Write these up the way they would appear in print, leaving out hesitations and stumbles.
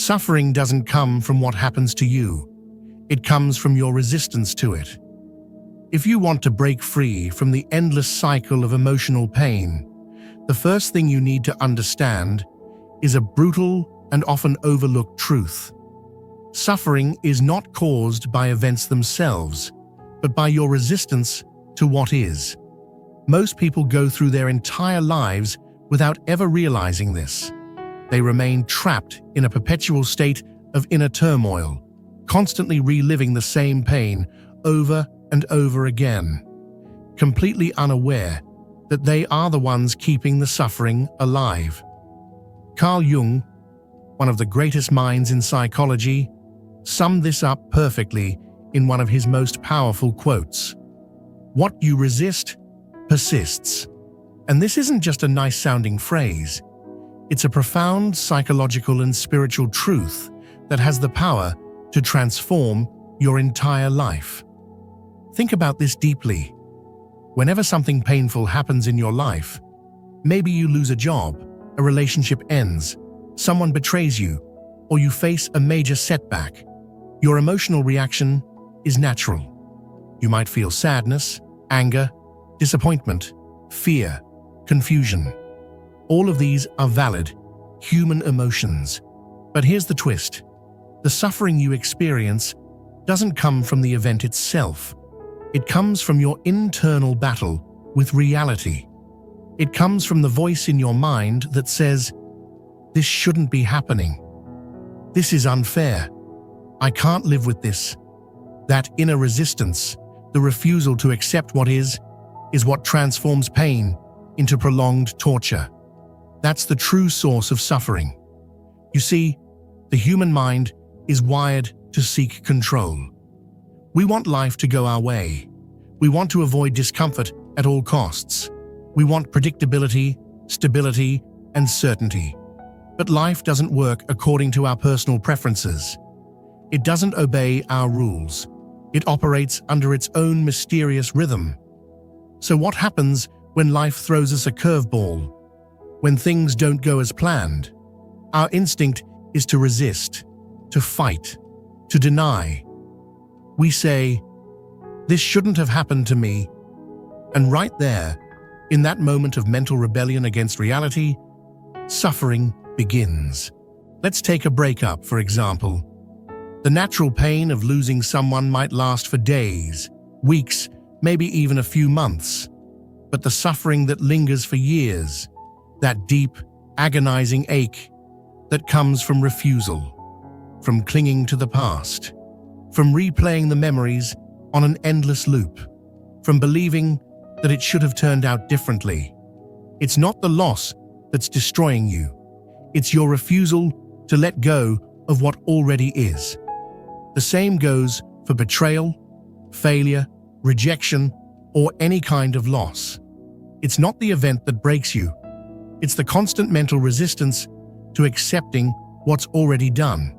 Suffering doesn't come from what happens to you. It comes from your resistance to it. If you want to break free from the endless cycle of emotional pain, the first thing you need to understand is a brutal and often overlooked truth. Suffering is not caused by events themselves, but by your resistance to what is. Most people go through their entire lives without ever realizing this. They remain trapped in a perpetual state of inner turmoil, constantly reliving the same pain over and over again, completely unaware that they are the ones keeping the suffering alive. Carl Jung, one of the greatest minds in psychology, summed this up perfectly in one of his most powerful quotes. "What you resist persists." And this isn't just a nice-sounding phrase. It's a profound psychological and spiritual truth that has the power to transform your entire life. Think about this deeply. Whenever something painful happens in your life, maybe you lose a job, a relationship ends, someone betrays you, or you face a major setback, your emotional reaction is natural. You might feel sadness, anger, disappointment, fear, confusion. All of these are valid, human emotions. But here's the twist. The suffering you experience doesn't come from the event itself. It comes from your internal battle with reality. It comes from the voice in your mind that says, "This shouldn't be happening. This is unfair. I can't live with this." That inner resistance, the refusal to accept what is what transforms pain into prolonged torture. That's the true source of suffering. You see, the human mind is wired to seek control. We want life to go our way. We want to avoid discomfort at all costs. We want predictability, stability, and certainty. But life doesn't work according to our personal preferences. It doesn't obey our rules. It operates under its own mysterious rhythm. So what happens when life throws us a curveball? When things don't go as planned? Our instinct is to resist, to fight, to deny. We say, "This shouldn't have happened to me." And right there, in that moment of mental rebellion against reality, suffering begins. Let's take a breakup, for example. The natural pain of losing someone might last for days, weeks, maybe even a few months. But the suffering that lingers for years, that deep, agonizing ache that comes from refusal, from clinging to the past, from replaying the memories on an endless loop, from believing that it should have turned out differently. It's not the loss that's destroying you. It's your refusal to let go of what already is. The same goes for betrayal, failure, rejection, or any kind of loss. It's not the event that breaks you. It's the constant mental resistance to accepting what's already done.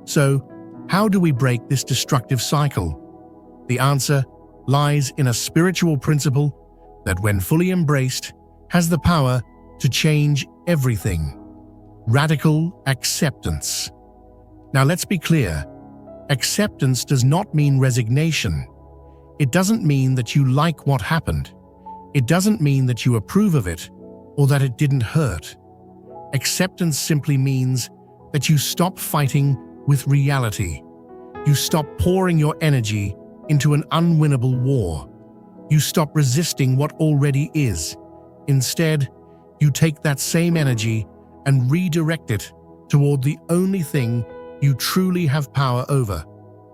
So, how do we break this destructive cycle? The answer lies in a spiritual principle that, when fully embraced, has the power to change everything. Radical acceptance. Now let's be clear. Acceptance does not mean resignation. It doesn't mean that you like what happened. It doesn't mean that you approve of it or that it didn't hurt. Acceptance simply means that you stop fighting with reality. You stop pouring your energy into an unwinnable war. You stop resisting what already is. Instead, you take that same energy and redirect it toward the only thing you truly have power over,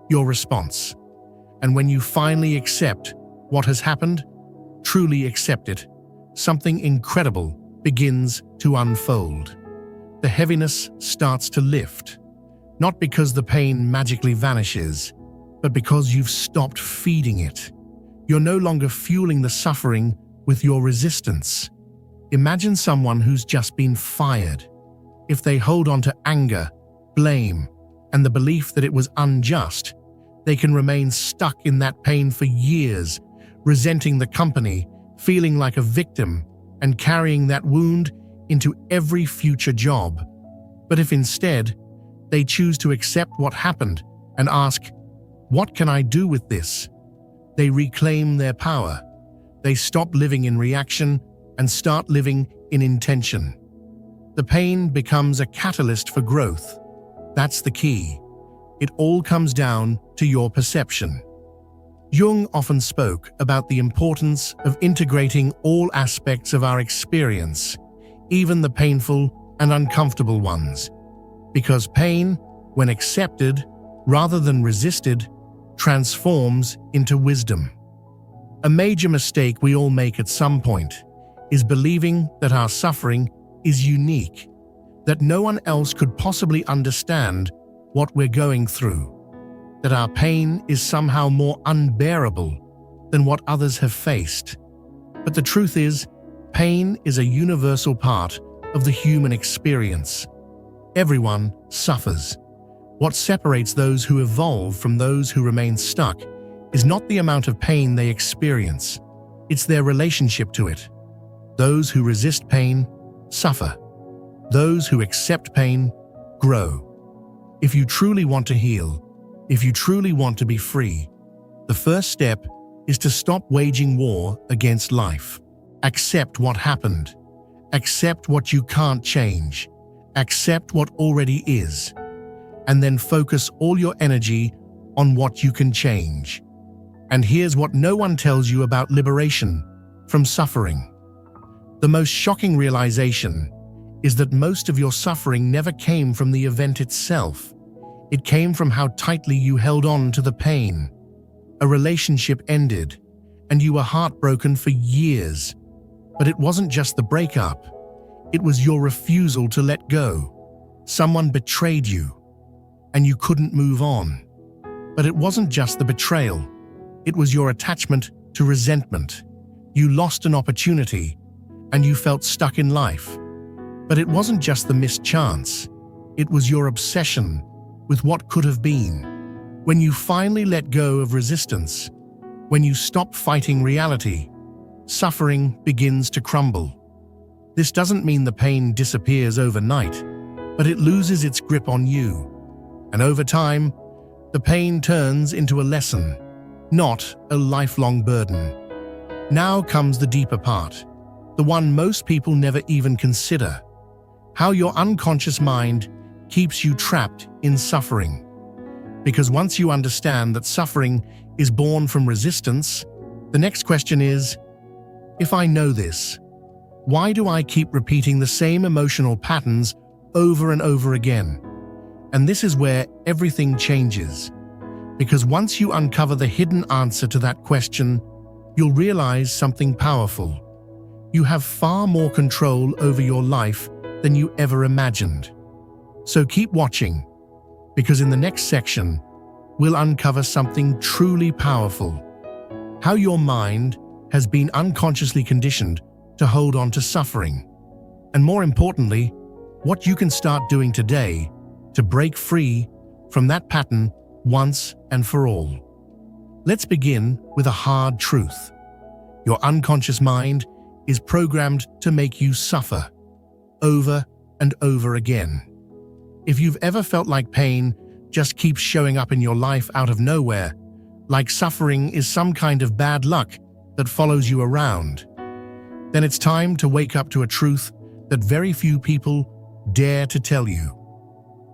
your response. And when you finally accept what has happened, truly accept it, something incredible begins to unfold. The heaviness starts to lift, not because the pain magically vanishes, but because you've stopped feeding it. You're no longer fueling the suffering with your resistance. Imagine someone who's just been fired. If they hold on to anger, blame, and the belief that it was unjust, they can remain stuck in that pain for years, resenting the company, feeling like a victim, and carrying that wound into every future job. But if instead, They choose to accept what happened and ask, "What can I do with this?" They reclaim their power. They stop living in reaction and start living in intention. The pain becomes a catalyst for growth. That's the key. It all comes down to your perception. Jung often spoke about the importance of integrating all aspects of our experience, even the painful and uncomfortable ones, because pain, when accepted rather than resisted, transforms into wisdom. A major mistake we all make at some point is believing that our suffering is unique, that no one else could possibly understand what we're going through, that our pain is somehow more unbearable than what others have faced. But the truth is, pain is a universal part of the human experience. Everyone suffers. What separates those who evolve from those who remain stuck is not the amount of pain they experience, it's their relationship to it. Those who resist pain suffer. Those who accept pain grow. If you truly want to heal, if you truly want to be free, the first step is to stop waging war against life. Accept what happened. Accept what you can't change. Accept what already is. And then focus all your energy on what you can change. And here's what no one tells you about liberation from suffering. The most shocking realization is that most of your suffering never came from the event itself. It came from how tightly you held on to the pain. A relationship ended, and you were heartbroken for years. But it wasn't just the breakup. It was your refusal to let go. Someone betrayed you, and you couldn't move on. But it wasn't just the betrayal. It was your attachment to resentment. You lost an opportunity, and you felt stuck in life. But it wasn't just the missed chance. It was your obsession with what could have been. When you finally let go of resistance, when you stop fighting reality, suffering begins to crumble. This doesn't mean the pain disappears overnight, but it loses its grip on you. And over time, the pain turns into a lesson, not a lifelong burden. Now comes the deeper part, the one most people never even consider: how your unconscious mind keeps you trapped in suffering. Because once you understand that suffering is born from resistance, the next question is, if I know this, why do I keep repeating the same emotional patterns over and over again? And this is where everything changes. Because once you uncover the hidden answer to that question, you'll realize something powerful. You have far more control over your life than you ever imagined. So keep watching, because in the next section, we'll uncover something truly powerful: how your mind has been unconsciously conditioned to hold on to suffering. And more importantly, what you can start doing today to break free from that pattern once and for all. Let's begin with a hard truth. Your unconscious mind is programmed to make you suffer over and over again. If you've ever felt like pain just keeps showing up in your life out of nowhere, like suffering is some kind of bad luck that follows you around, then it's time to wake up to a truth that very few people dare to tell you.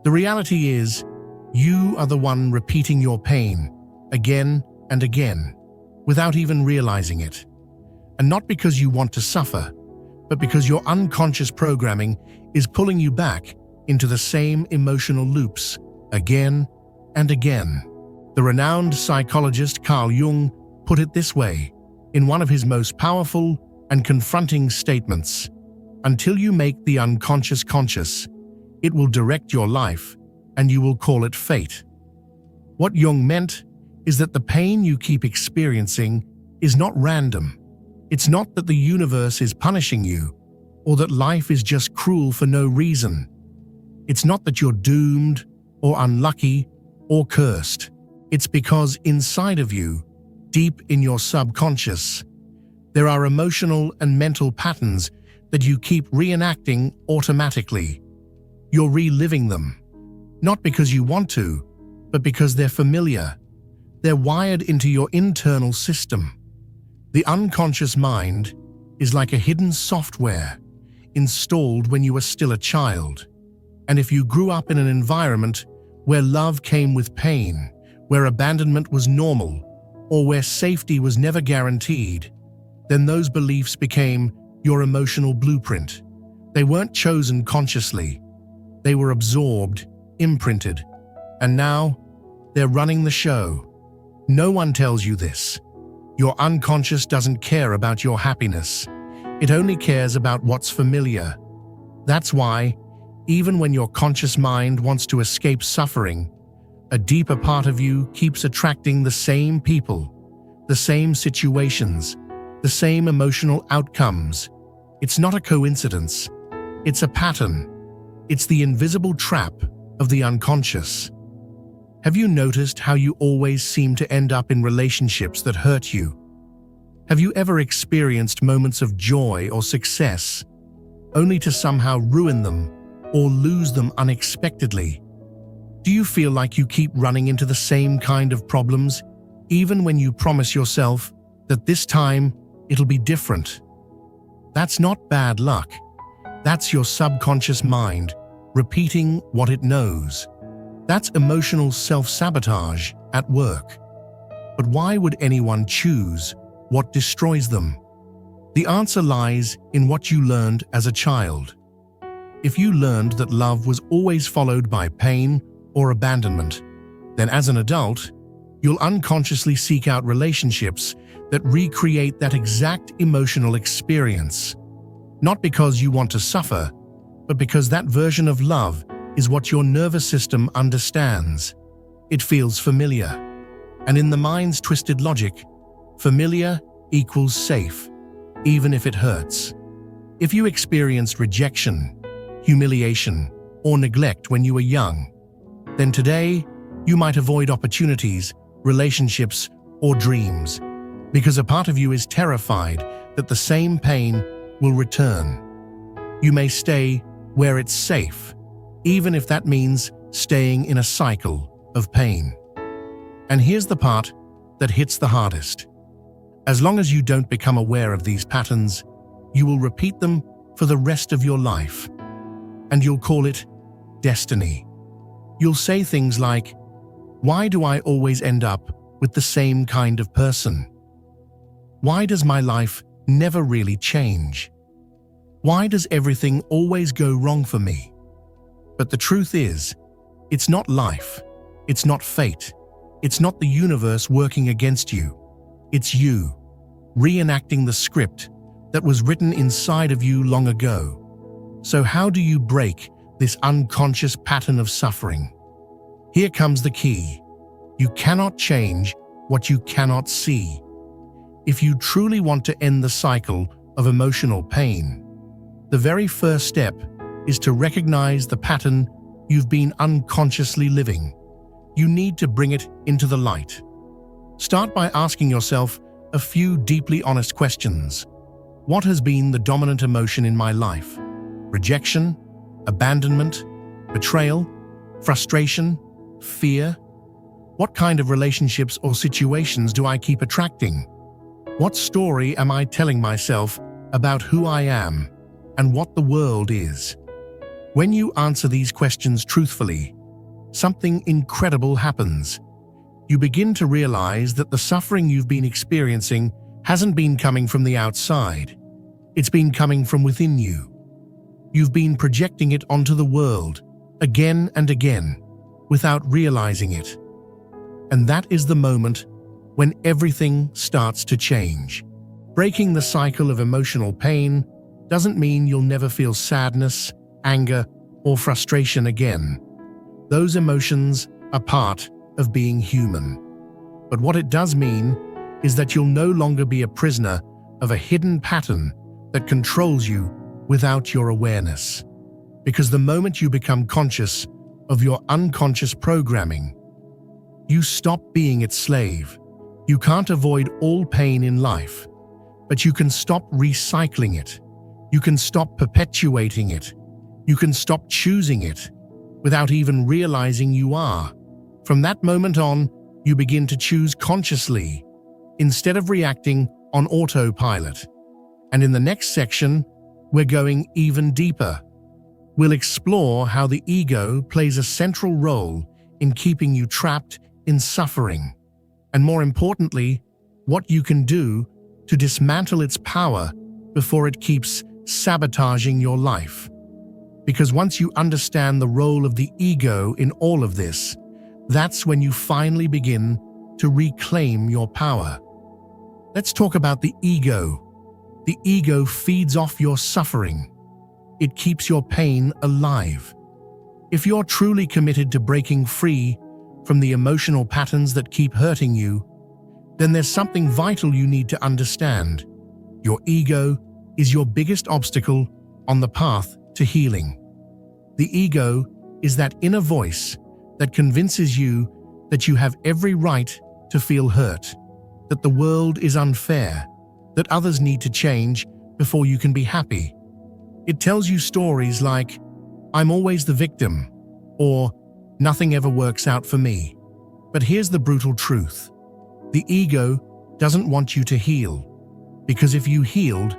The reality is, you are the one repeating your pain again and again, without even realizing it. And not because you want to suffer, but because your unconscious programming is pulling you back into the same emotional loops again and again. The renowned psychologist Carl Jung put it this way in one of his most powerful and confronting statements: until you make the unconscious conscious, it will direct your life and you will call it fate. What Jung meant is that the pain you keep experiencing is not random. It's not that the universe is punishing you, or that life is just cruel for no reason. It's not that you're doomed, or unlucky, or cursed. It's because inside of you, deep in your subconscious, there are emotional and mental patterns that you keep reenacting automatically. You're reliving them, Not because you want to, but because they're familiar. They're wired into your internal system. The unconscious mind is like a hidden software installed when you were still a child. And if you grew up in an environment where love came with pain, where abandonment was normal, or where safety was never guaranteed, then those beliefs became your emotional blueprint. They weren't chosen consciously. They were absorbed, imprinted, and now they're running the show. No one tells you this. Your unconscious doesn't care about your happiness. It only cares about what's familiar. That's why, even when your conscious mind wants to escape suffering, a deeper part of you keeps attracting the same people, the same situations, the same emotional outcomes. It's not a coincidence. It's a pattern. It's the invisible trap of the unconscious. Have you noticed how you always seem to end up in relationships that hurt you? Have you ever experienced moments of joy or success, only to somehow ruin them or lose them unexpectedly? Do you feel like you keep running into the same kind of problems, even when you promise yourself that this time it'll be different? That's not bad luck. That's your subconscious mind repeating what it knows. That's emotional self-sabotage at work. But why would anyone choose what destroys them? The answer lies in what you learned as a child. If you learned that love was always followed by pain or abandonment, then as an adult, you'll unconsciously seek out relationships that recreate that exact emotional experience. Not because you want to suffer, but because that version of love is what your nervous system understands. It feels familiar. And in the mind's twisted logic, familiar equals safe, even if it hurts. If you experienced rejection, humiliation, or neglect when you were young, then today you might avoid opportunities, relationships, or dreams, because a part of you is terrified that the same pain will return. You may stay where it's safe, even if that means staying in a cycle of pain. And here's the part that hits the hardest. As long as you don't become aware of these patterns, you will repeat them for the rest of your life. And you'll call it destiny. You'll say things like, "Why do I always end up with the same kind of person? Why does my life never really change? Why does everything always go wrong for me?" But the truth is, it's not life. It's not fate. It's not the universe working against you. It's you, reenacting the script that was written inside of you long ago. So how do you break this unconscious pattern of suffering? Here comes the key. You cannot change what you cannot see. If you truly want to end the cycle of emotional pain, the very first step is to recognize the pattern you've been unconsciously living. You need to bring it into the light. Start by asking yourself a few deeply honest questions. What has been the dominant emotion in my life? Rejection, abandonment, betrayal, frustration, fear? What kind of relationships or situations do I keep attracting? What story am I telling myself about who I am and what the world is? When you answer these questions truthfully, something incredible happens. You begin to realize that the suffering you've been experiencing hasn't been coming from the outside. It's been coming from within you. You've been projecting it onto the world again and again without realizing it. And that is the moment when everything starts to change. Breaking the cycle of emotional pain doesn't mean you'll never feel sadness, anger, or frustration again. Those emotions are part of being human. But what it does mean is that you'll no longer be a prisoner of a hidden pattern that controls you without your awareness. Because the moment you become conscious of your unconscious programming, you stop being its slave. You can't avoid all pain in life, but you can stop recycling it. You can stop perpetuating it. You can stop choosing it. without even realizing you are. From that moment on, you begin to choose consciously, instead of reacting on autopilot. And in the next section, we're going even deeper. We'll explore how the ego plays a central role in keeping you trapped in suffering, and more importantly, what you can do to dismantle its power before it keeps sabotaging your life. Because once you understand the role of the ego in all of this, that's when you finally begin to reclaim your power. Let's talk about the ego. The ego feeds off your suffering. It keeps your pain alive. If you're truly committed to breaking free from the emotional patterns that keep hurting you, then there's something vital you need to understand. Your ego is your biggest obstacle on the path to healing. The ego is that inner voice that convinces you that you have every right to feel hurt, that the world is unfair, that others need to change before you can be happy. It tells you stories like, "I'm always the victim," or "Nothing ever works out for me." But here's the brutal truth. The ego doesn't want you to heal, because if you healed,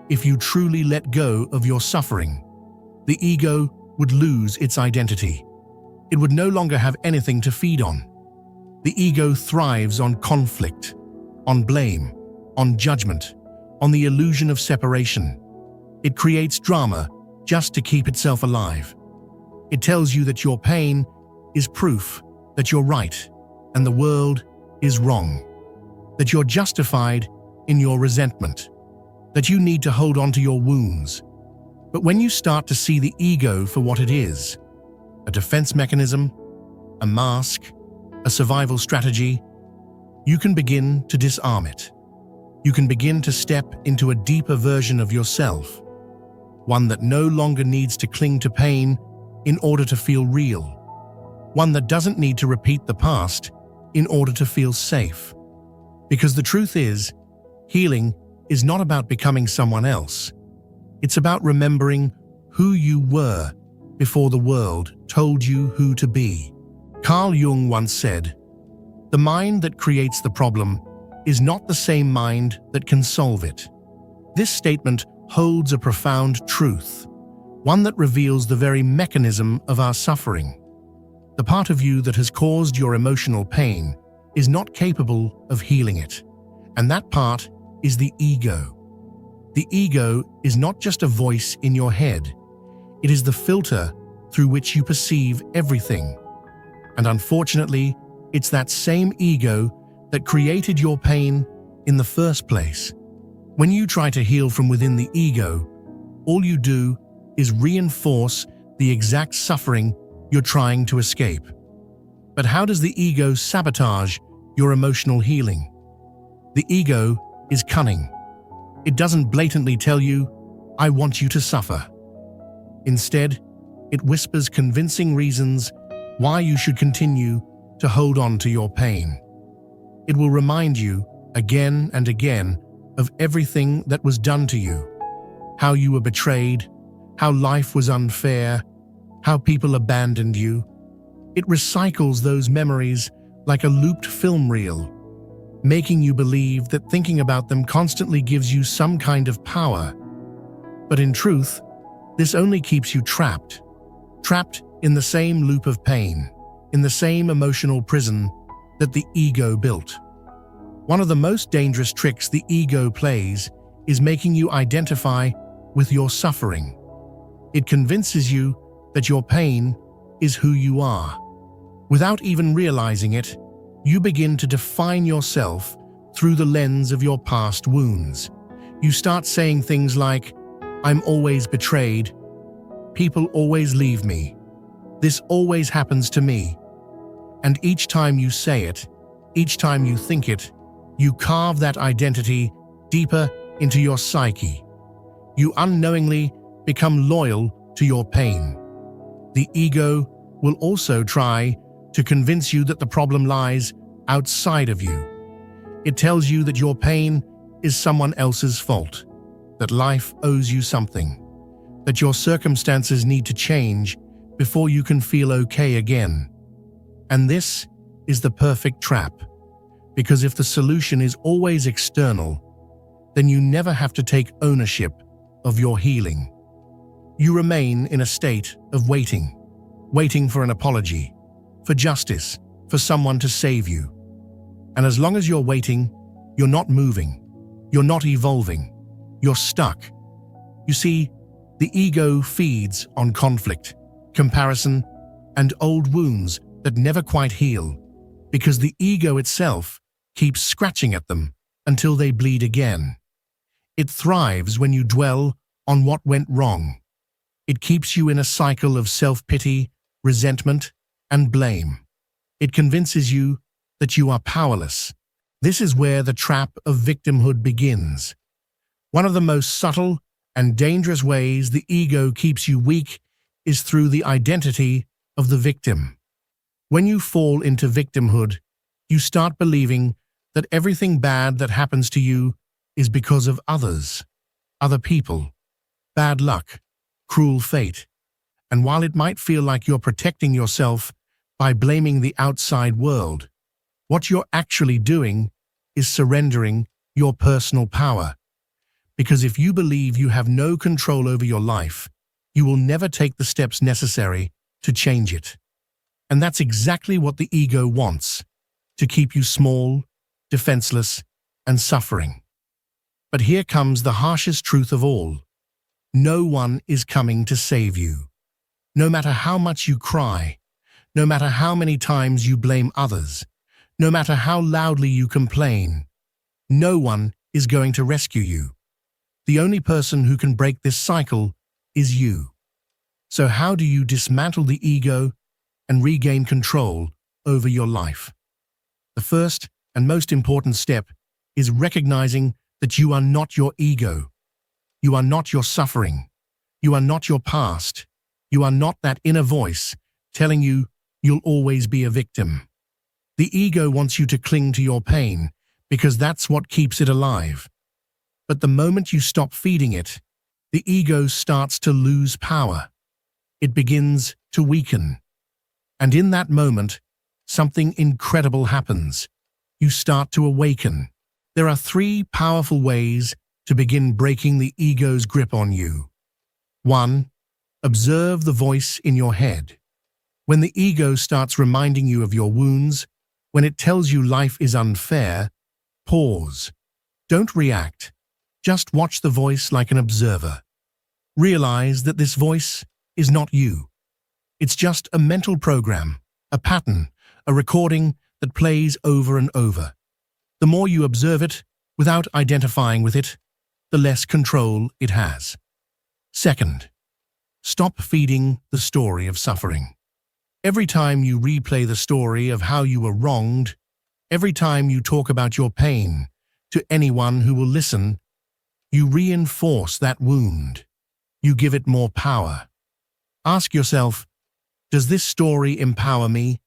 if you truly let go of your suffering, the ego would lose its identity. It would no longer have anything to feed on. The ego thrives on conflict, on blame, on judgment, on the illusion of separation. It creates drama just to keep itself alive. It tells you that your pain is proof that you're right and the world is wrong, that you're justified in your resentment, that you need to hold on to your wounds. But when you start to see the ego for what it is, a defense mechanism, a mask, a survival strategy, you can begin to disarm it. You can begin to step into a deeper version of yourself, one that no longer needs to cling to pain in order to feel real, one that doesn't need to repeat the past in order to feel safe. Because the truth is, healing is not about becoming someone else. It's about remembering who you were before the world told you who to be. Carl Jung once said, "The mind that creates the problem is not the same mind that can solve it." This statement holds a profound truth, one that reveals the very mechanism of our suffering. The part of you that has caused your emotional pain is not capable of healing it, and that part is the ego. The ego is not just a voice in your head. It is the filter through which you perceive everything. And unfortunately, it's that same ego that created your pain in the first place. When you try to heal from within the ego, all you do is reinforce the exact suffering you're trying to escape. But how does the ego sabotage your emotional healing? The ego is cunning. It doesn't blatantly tell you, "I want you to suffer." Instead, it whispers convincing reasons why you should continue to hold on to your pain. It will remind you again and again of everything that was done to you, how you were betrayed, how life was unfair, how people abandoned you. It recycles those memories like a looped film reel, making you believe that thinking about them constantly gives you some kind of power. But in truth, this only keeps you trapped in the same loop of pain, in the same emotional prison that the ego built. One of the most dangerous tricks the ego plays is making you identify with your suffering. It convinces you that your pain is who you are. Without even realizing it, you begin to define yourself through the lens of your past wounds. You start saying things like, "I'm always betrayed," "People always leave me," "This always happens to me." And each time you say it, each time you think it, you carve that identity deeper into your psyche. You unknowingly become loyal to your pain. The ego will also try to convince you that the problem lies outside of you. It tells you that your pain is someone else's fault, that life owes you something, that your circumstances need to change before you can feel okay again. And this is the perfect trap, because if the solution is always external, then you never have to take ownership of your healing. You remain in a state of waiting for an apology, for justice, for someone to save you. And as long as you're waiting, you're not moving, you're not evolving, you're stuck. You see, the ego feeds on conflict, comparison, and old wounds that never quite heal, because the ego itself keeps scratching at them until they bleed again. It thrives when you dwell on what went wrong. It keeps you in a cycle of self-pity, resentment, and blame. It convinces you that you are powerless. This is where the trap of victimhood begins. One of the most subtle and dangerous ways the ego keeps you weak is through the identity of the victim. When you fall into victimhood, you start believing that everything bad that happens to you is because of others, other people, bad luck, cruel fate. And while it might feel like you're protecting yourself by blaming the outside world, what you're actually doing is surrendering your personal power. Because if you believe you have no control over your life, you will never take the steps necessary to change it. And that's exactly what the ego wants, to keep you small, defenseless, and suffering. But here comes the harshest truth of all. No one is coming to save you. No matter how much you cry, no matter how many times you blame others, no matter how loudly you complain, no one is going to rescue you. The only person who can break this cycle is you. So how do you dismantle the ego and regain control over your life? The first and most important step is recognizing that you are not your ego. You are not your suffering. You are not your past. You are not that inner voice telling you you'll always be a victim. The ego wants you to cling to your pain because that's what keeps it alive. But the moment you stop feeding it, the ego starts to lose power. It begins to weaken. And in that moment, something incredible happens. You start to awaken. There are 3 powerful ways to begin breaking the ego's grip on you. 1. Observe the voice in your head. When the ego starts reminding you of your wounds, when it tells you life is unfair, pause. Don't react. Just watch the voice like an observer. Realize that this voice is not you. It's just a mental program, a pattern, a recording that plays over and over. The more you observe it without identifying with it, the less control it has. 2. Stop feeding the story of suffering. Every time you replay the story of how you were wronged, every time you talk about your pain to anyone who will listen, you reinforce that wound. You give it more power. Ask yourself, does this story empower me,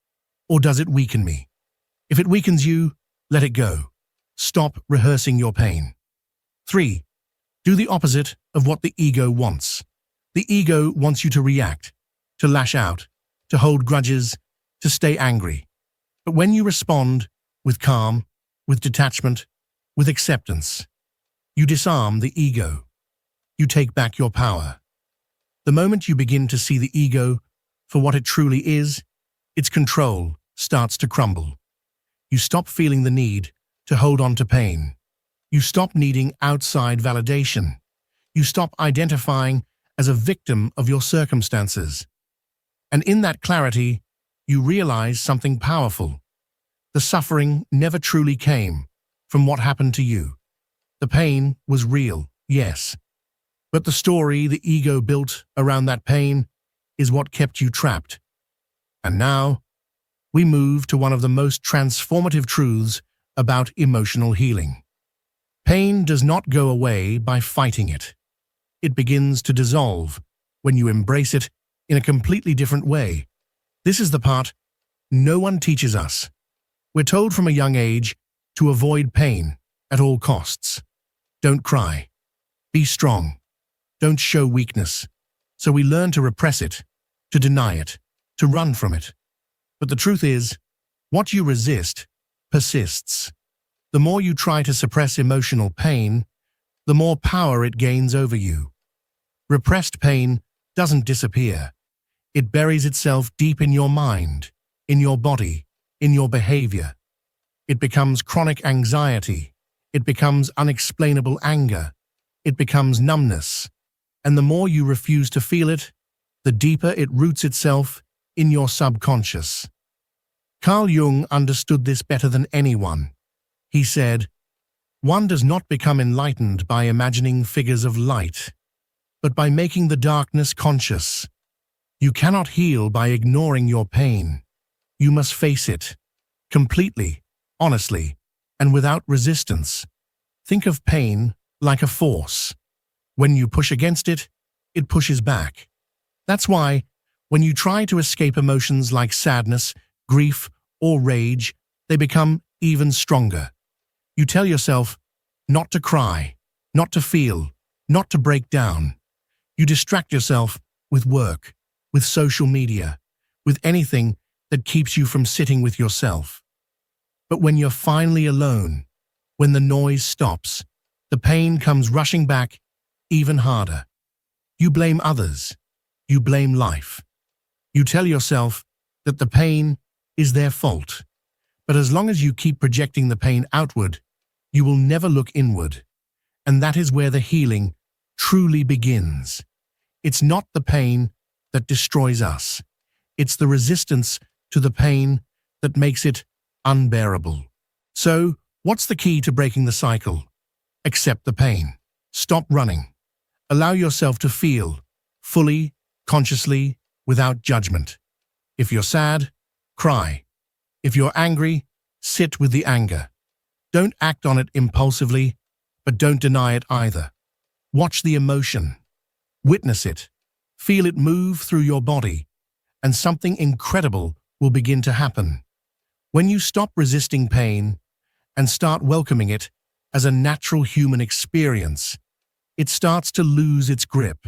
or does it weaken me? If it weakens you, let it go. Stop rehearsing your pain. 3. Do the opposite of what the ego wants. The ego wants you to react, to lash out, to hold grudges, to stay angry. But when you respond with calm, with detachment, with acceptance, you disarm the ego. You take back your power. The moment you begin to see the ego for what it truly is, its control starts to crumble. You stop feeling the need to hold on to pain. You stop needing outside validation. You stop identifying as a victim of your circumstances. And in that clarity, you realize something powerful. The suffering never truly came from what happened to you. The pain was real, yes. But the story the ego built around that pain is what kept you trapped. And now, we move to one of the most transformative truths about emotional healing. Pain does not go away by fighting it. It begins to dissolve when you embrace it in a completely different way. This is the part no one teaches us. We're told from a young age to avoid pain at all costs. Don't cry. Be strong. Don't show weakness. So we learn to repress it, to deny it, to run from it. But the truth is, what you resist persists. The more you try to suppress emotional pain, the more power it gains over you. Repressed pain doesn't disappear. It buries itself deep in your mind, in your body, in your behavior. It becomes chronic anxiety. It becomes unexplainable anger. It becomes numbness. And the more you refuse to feel it, the deeper it roots itself in your subconscious. Carl Jung understood this better than anyone. He said, "One does not become enlightened by imagining figures of light, but by making the darkness conscious. You cannot heal by ignoring your pain. You must face it, completely, honestly, and without resistance. Think of pain like a force. When you push against it, it pushes back. That's why, when you try to escape emotions like sadness, grief, or rage, they become even stronger. You tell yourself not to cry, not to feel, not to break down. You distract yourself with work, with social media, with anything that keeps you from sitting with yourself. But when you're finally alone, when the noise stops, the pain comes rushing back even harder. You blame others. You blame life. You tell yourself that the pain is their fault. But as long as you keep projecting the pain outward, you will never look inward. And that is where the healing truly begins. It's not the pain that destroys us. It's the resistance to the pain that makes it unbearable. So, what's the key to breaking the cycle? Accept the pain. Stop running. Allow yourself to feel, fully, consciously, without judgment. If you're sad, cry. If you're angry, sit with the anger. Don't act on it impulsively, but don't deny it either. Watch the emotion. Witness it. Feel it move through your body, and something incredible will begin to happen. When you stop resisting pain and start welcoming it as a natural human experience, it starts to lose its grip.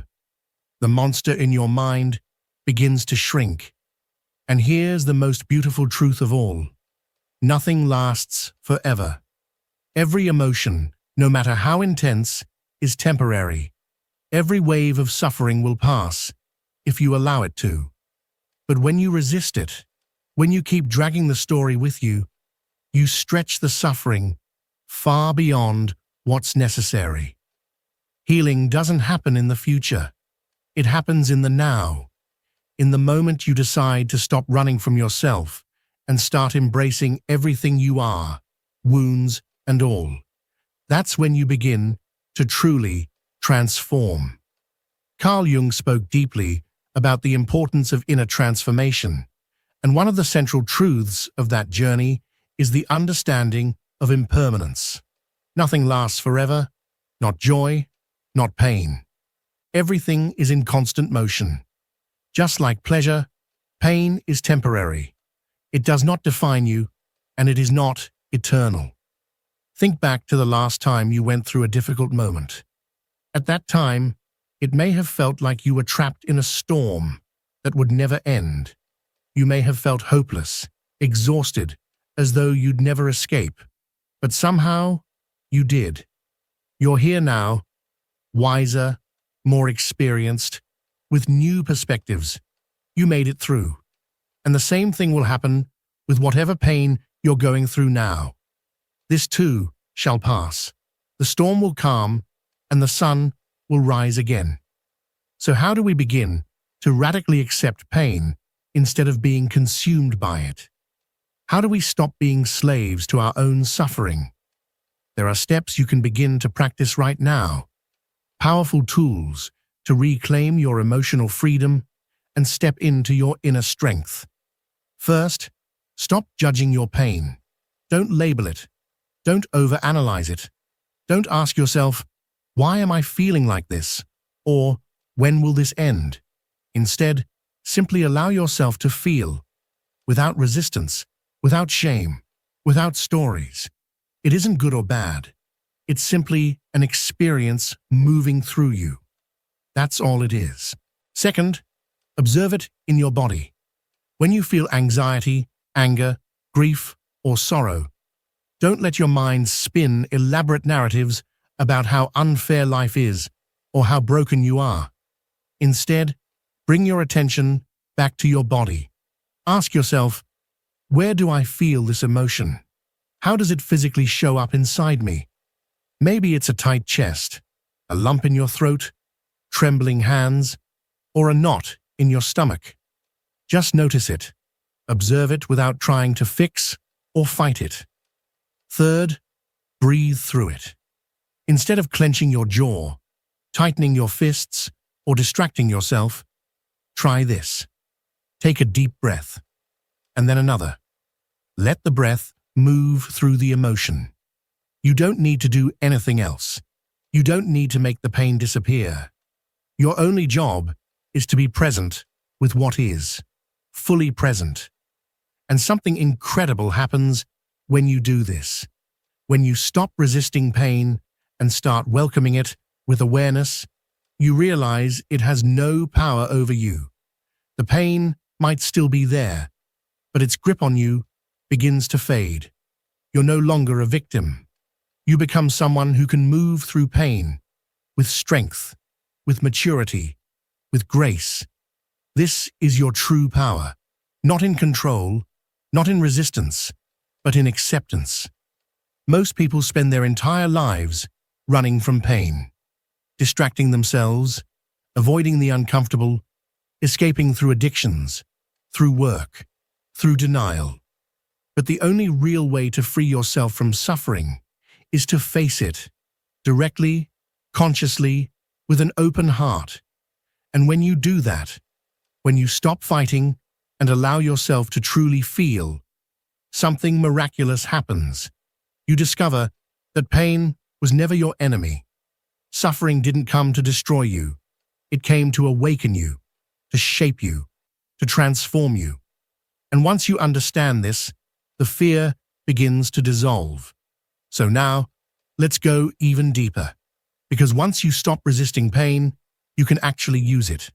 The monster in your mind begins to shrink. And here's the most beautiful truth of all. Nothing lasts forever. Every emotion, no matter how intense, is temporary. Every wave of suffering will pass, if you allow it to. But when you resist it, when you keep dragging the story with you, you stretch the suffering far beyond what's necessary. Healing doesn't happen in the future. It happens in the now. In the moment you decide to stop running from yourself and start embracing everything you are, wounds and all. That's when you begin to truly transform. Carl Jung spoke deeply about the importance of inner transformation, and one of the central truths of that journey is the understanding of impermanence. Nothing lasts forever, not joy, not pain. Everything is in constant motion. Just like pleasure, pain is temporary. It does not define you, and it is not eternal. Think back to the last time you went through a difficult moment. At that time, it may have felt like you were trapped in a storm that would never end. You may have felt hopeless, exhausted, as though you'd never escape. But somehow, you did. You're here now, wiser, more experienced, with new perspectives. You made it through. And the same thing will happen with whatever pain you're going through now. This too shall pass. The storm will calm, and the sun will rise again. So how do we begin to radically accept pain instead of being consumed by it? How do we stop being slaves to our own suffering? There are steps you can begin to practice right now. Powerful tools to reclaim your emotional freedom and step into your inner strength. First, stop judging your pain. Don't label it. Don't overanalyze it. Don't ask yourself, "Why am I feeling like this?" or "When will this end?" Instead, simply allow yourself to feel, without resistance, without shame, without stories. It isn't good or bad. It's simply an experience moving through you. That's all it is. Second, Observe it in your body. When you feel anxiety, anger, grief, or sorrow, don't let your mind spin elaborate narratives about how unfair life is or how broken you are. Instead, bring your attention back to your body. Ask yourself, where do I feel this emotion? How does it physically show up inside me? Maybe it's a tight chest, a lump in your throat, trembling hands, or a knot in your stomach. Just notice it. Observe it without trying to fix or fight it. Third, breathe through it. Instead of clenching your jaw, tightening your fists, or distracting yourself, try this. Take a deep breath, and then another. Let the breath move through the emotion. You don't need to do anything else. You don't need to make the pain disappear. Your only job is to be present with what is, fully present. And something incredible happens when you do this. When you stop resisting pain and start welcoming it with awareness, you realize it has no power over you. The pain might still be there, but its grip on you begins to fade. You're no longer a victim. You become someone who can move through pain with strength, with maturity, with grace. This is your true power, not in control, not in resistance, but in acceptance. Most people spend their entire lives running from pain, distracting themselves, avoiding the uncomfortable, escaping through addictions, through work, through denial. But the only real way to free yourself from suffering is to face it, directly, consciously, with an open heart. And when you do that, when you stop fighting and allow yourself to truly feel, something miraculous happens. You discover that pain was never your enemy. Suffering didn't come to destroy you. It came to awaken you, to shape you, to transform you. And once you understand this, the fear begins to dissolve. So now, let's go even deeper. Because once you stop resisting pain, you can actually use it.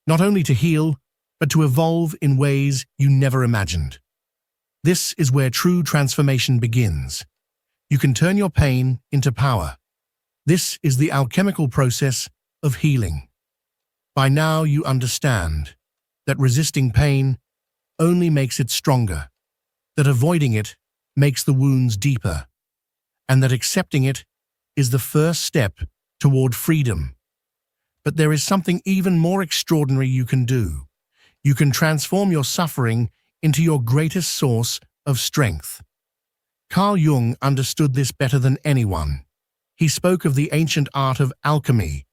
Not only to heal, but to evolve in ways you never imagined. This is where true transformation begins. You can turn your pain into power. This is the alchemical process of healing. By now you understand that resisting pain only makes it stronger, that avoiding it makes the wounds deeper, and that accepting it is the first step toward freedom. But there is something even more extraordinary you can do. You can transform your suffering into your greatest source of strength. Carl Jung understood this better than anyone. He spoke of the ancient art of alchemy,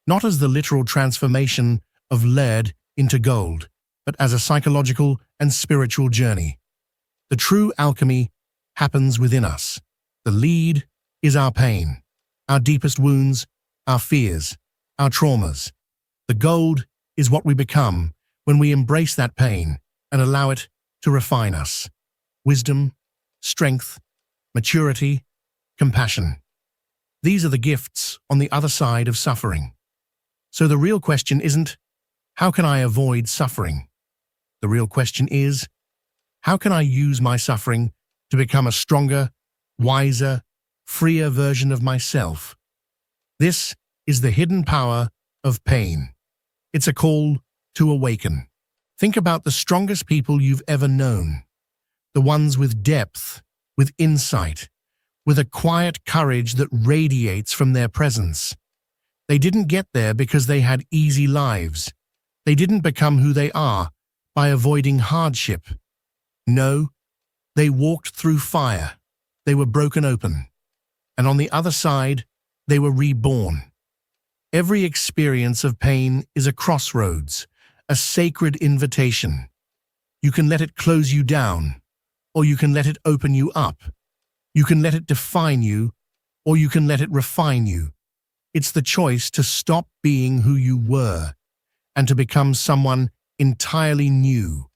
not as the literal transformation of lead into gold, but as a psychological and spiritual journey. The true alchemy happens within us. The lead is our pain, our deepest wounds, our fears, our traumas. The gold is what we become when we embrace that pain and allow it to refine us. Wisdom, strength, maturity, compassion. These are the gifts on the other side of suffering. So the real question isn't, how can I avoid suffering? The real question is, how can I use my suffering to become a stronger, wiser, freer version of myself? This is the hidden power of pain. It's a call to awaken. Think about the strongest people you've ever known. The ones with depth, with insight, with a quiet courage that radiates from their presence. They didn't get there because they had easy lives. They didn't become who they are by avoiding hardship. No, they walked through fire. They were broken open. And on the other side, they were reborn. Every experience of pain is a crossroads, a sacred invitation. You can let it close you down, or you can let it open you up. You can let it define you, or you can let it refine you. It's the choice to stop being who you were and to become someone entirely new,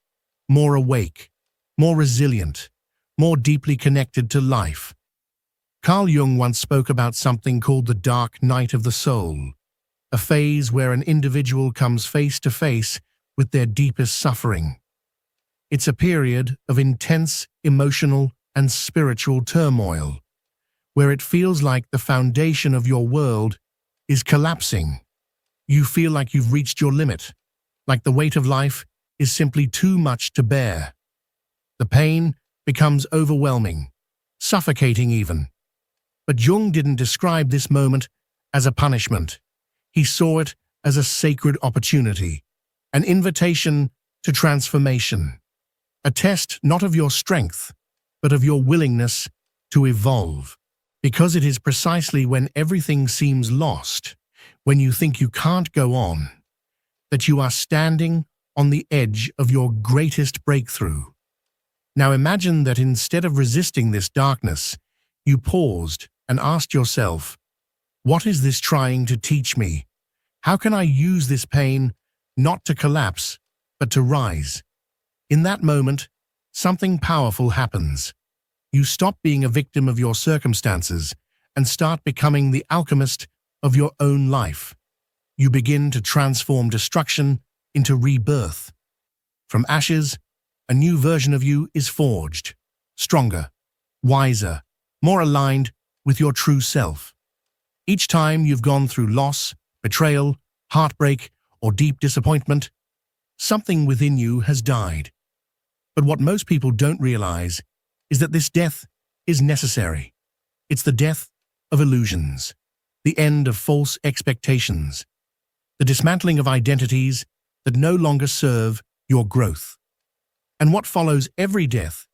more awake, more resilient, more deeply connected to life. Carl Jung once spoke about something called the dark night of the soul, a phase where an individual comes face to face with their deepest suffering. It's a period of intense emotional and spiritual turmoil, where it feels like the foundation of your world is collapsing. You feel like you've reached your limit, like the weight of life is simply too much to bear. The pain becomes overwhelming, suffocating even. But Jung didn't describe this moment as a punishment. He saw it as a sacred opportunity, an invitation to transformation, a test not of your strength, but of your willingness to evolve. Because it is precisely when everything seems lost, when you think you can't go on, that you are standing on the edge of your greatest breakthrough. Now imagine that instead of resisting this darkness, you paused and asked yourself, what is this trying to teach me? How can I use this pain not to collapse, but to rise? In that moment, something powerful happens. You stop being a victim of your circumstances and start becoming the alchemist of your own life. You begin to transform destruction into rebirth. From ashes, a new version of you is forged, stronger, wiser, more aligned with your true self. Each time you've gone through loss, betrayal, heartbreak, or deep disappointment, something within you has died. But what most people don't realize is that this death is necessary. It's the death of illusions, the end of false expectations, the dismantling of identities that no longer serve your growth. And what follows every death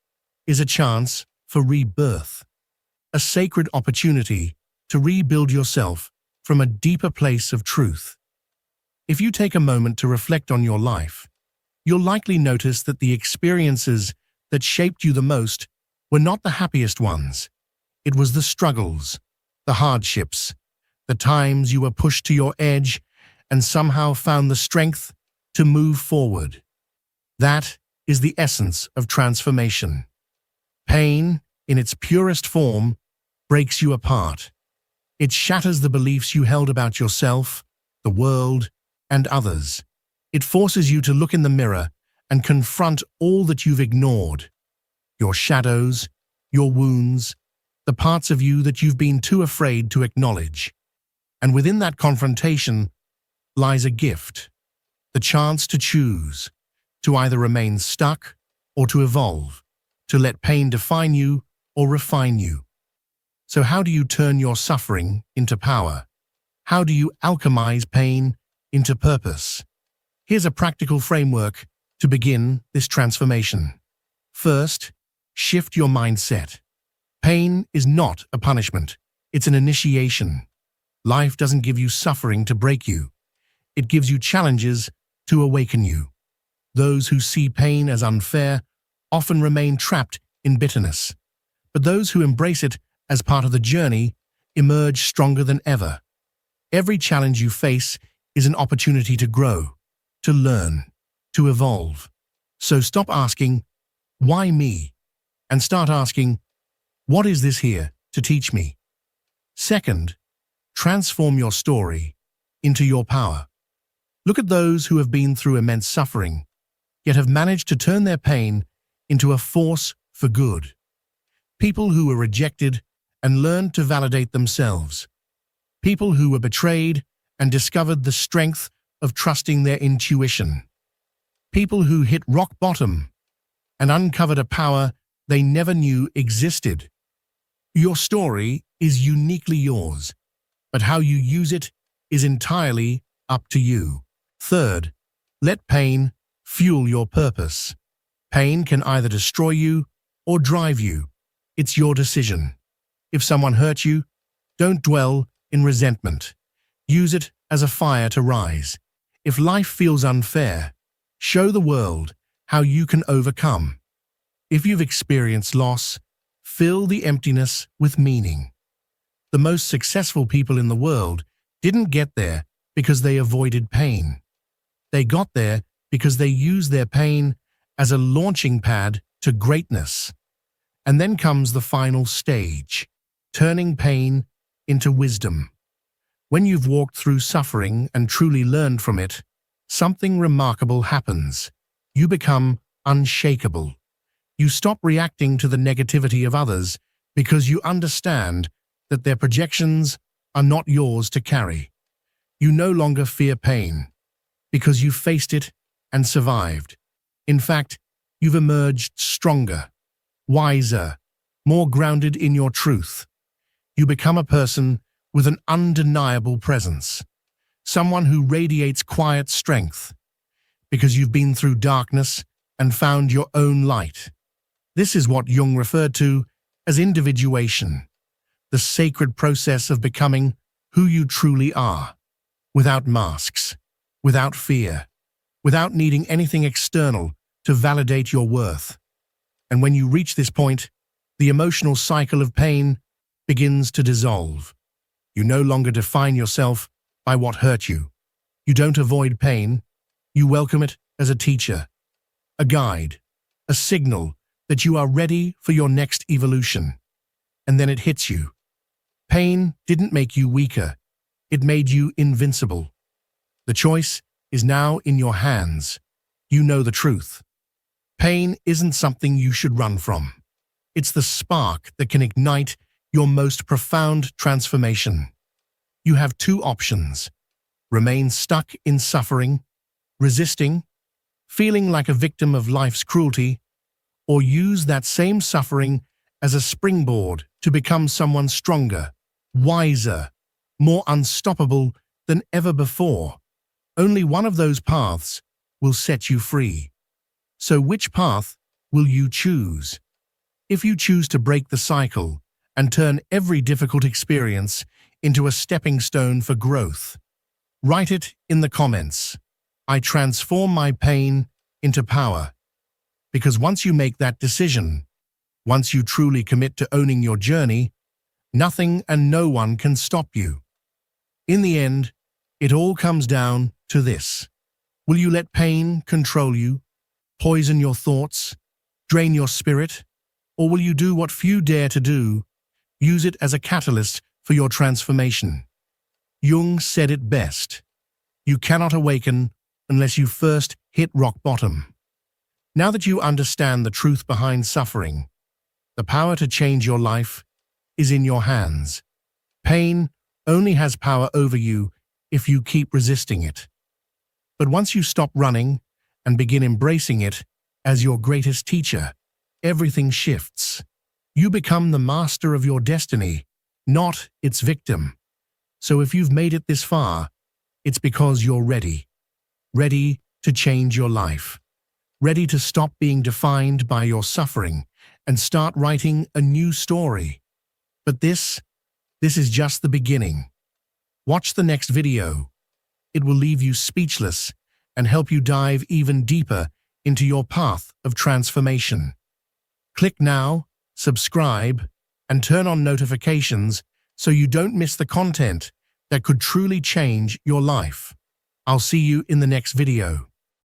is a chance for rebirth, a sacred opportunity to rebuild yourself from a deeper place of truth. If you take a moment to reflect on your life, you'll likely notice that the experiences that shaped you the most were not the happiest ones. It was the struggles, the hardships, the times you were pushed to your edge and somehow found the strength to move forward. That is the essence of transformation. Pain, in its purest form, breaks you apart. It shatters the beliefs you held about yourself, the world, and others. It forces you to look in the mirror and confront all that you've ignored. Your shadows, your wounds, the parts of you that you've been too afraid to acknowledge. And within that confrontation lies a gift, the chance to choose, to either remain stuck or to evolve, to let pain define you or refine you. So how do you turn your suffering into power? How do you alchemize pain into purpose? Here's a practical framework to begin this transformation. First, shift your mindset. Pain is not a punishment. It's an initiation. Life doesn't give you suffering to break you. It gives you challenges to awaken you. Those who see pain as unfair often remain trapped in bitterness. But those who embrace it as part of the journey emerge stronger than ever. Every challenge you face is an opportunity to grow, to learn, to evolve. So stop asking, why me? And start asking, what is this here to teach me? Second, transform your story into your power. Look at those who have been through immense suffering, yet have managed to turn their pain into a force for good. People who were rejected and learned to validate themselves. People who were betrayed and discovered the strength of trusting their intuition. People who hit rock bottom and uncovered a power they never knew existed. Your story is uniquely yours, but how you use it is entirely up to you. Third, let pain fuel your purpose. Pain can either destroy you or drive you. It's your decision. If someone hurt you, don't dwell in resentment. Use it as a fire to rise. If life feels unfair, show the world how you can overcome. If you've experienced loss, fill the emptiness with meaning. The most successful people in the world didn't get there because they avoided pain. They got there because they used their pain as a launching pad to greatness. And then comes the final stage, turning pain into wisdom. When you've walked through suffering and truly learned from it, something remarkable happens. You become unshakable. You stop reacting to the negativity of others because you understand that their projections are not yours to carry. You no longer fear pain because you faced it and survived. In fact, you've emerged stronger, wiser, more grounded in your truth. You become a person with an undeniable presence, someone who radiates quiet strength because you've been through darkness and found your own light. This is what Jung referred to as individuation, the sacred process of becoming who you truly are, without masks, without fear, without needing anything external to validate your worth. And when you reach this point, the emotional cycle of pain begins to dissolve. You no longer define yourself by what hurt you. You don't avoid pain. You welcome it as a teacher, a guide, a signal that you are ready for your next evolution. And then it hits you. Pain didn't make you weaker. It made you invincible. The choice is now in your hands. You know the truth. Pain isn't something you should run from. It's the spark that can ignite your most profound transformation. You have two options: remain stuck in suffering, resisting, feeling like a victim of life's cruelty, or use that same suffering as a springboard to become someone stronger, wiser, more unstoppable than ever before. Only one of those paths will set you free. So which path will you choose? If you choose to break the cycle and turn every difficult experience into a stepping stone for growth, write it in the comments. I transform my pain into power. Because once you make that decision, once you truly commit to owning your journey, nothing and no one can stop you. In the end, it all comes down to this. Will you let pain control you, poison your thoughts, drain your spirit, or will you do what few dare to do, use it as a catalyst for your transformation? Jung said it best. You cannot awaken unless you first hit rock bottom. Now that you understand the truth behind suffering, the power to change your life is in your hands. Pain only has power over you if you keep resisting it. But once you stop running and begin embracing it as your greatest teacher, everything shifts. You become the master of your destiny, not its victim. So if you've made it this far, it's because you're ready. Ready to change your life. Ready to stop being defined by your suffering and start writing a new story. But this is just the beginning. Watch the next video. It will leave you speechless and help you dive even deeper into your path of transformation. Click now, subscribe, and turn on notifications so you don't miss the content that could truly change your life. I'll see you in the next video.